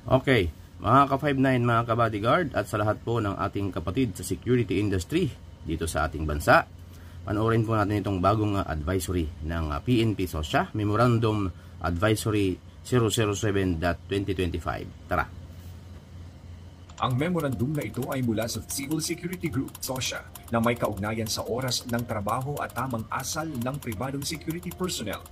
Okay, mga ka-59, mga ka-bodyguard at sa lahat po ng ating kapatid sa security industry dito sa ating bansa, panoorin po natin itong bagong advisory ng PNP SOSYA, Memorandum Advisory 007.2025. Tara! Ang memorandum na ito ay mula sa Civil Security Group, SOSYA, na may kaugnayan sa oras ng trabaho at tamang asal ng pribadong security personnel,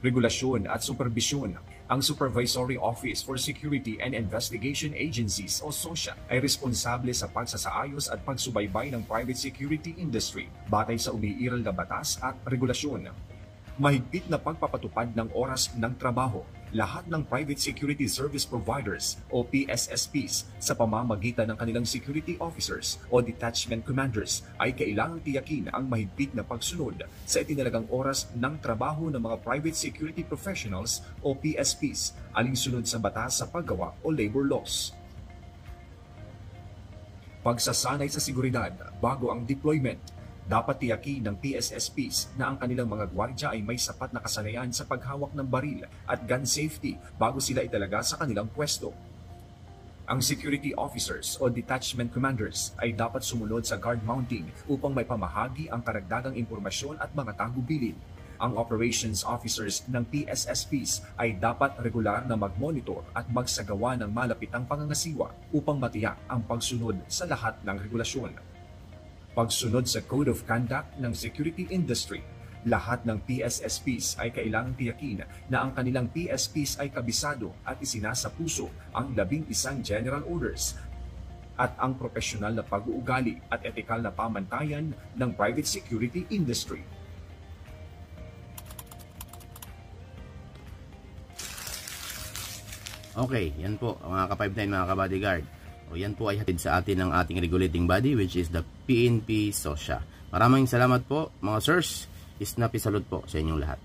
regulasyon at superbisyon. Ang Supervisory Office for Security and Investigation Agencies o SOSYA ay responsable sa pagsasaayos at pagsubaybay ng private security industry batay sa umiiral na batas at regulasyon. Mahigpit na pagpapatupad ng oras ng trabaho. Lahat ng private security service providers o PSSPs sa pamamagitan ng kanilang security officers o detachment commanders ay kailangang tiyakin ang mahigpit na pagsunod sa itinalagang oras ng trabaho ng mga private security professionals o PSPs alinsunod sa batas sa paggawa o labor laws. Pagsasanay sa seguridad bago ang deployment. Dapat tiyakin ng PSSPs na ang kanilang mga gwardya ay may sapat na kasanayan sa paghawak ng baril at gun safety bago sila italaga sa kanilang pwesto. Ang security officers o detachment commanders ay dapat sumunod sa guard mounting upang may pamahagi ang karagdagang impormasyon at mga tagubilin. Ang operations officers ng PSSPs ay dapat regular na mag-monitor at magsagawa ng malapitang pangangasiwa upang matiyak ang pagsunod sa lahat ng regulasyon. Pagsunod sa Code of Conduct ng Security Industry, lahat ng PSSPs ay kailangang tiyakin na ang kanilang PSPs ay kabisado at isinasapuso ang 11 General Orders at ang profesional na pag-uugali at etikal na pamantayan ng private security industry. Okay, yan po mga ka-59, mga ka-bodyguard. O yan po ay hatid sa atin ng ating regulating body which is the PNP SOSYA. Maraming salamat po mga sirs. Isnapi salute po sa inyong lahat.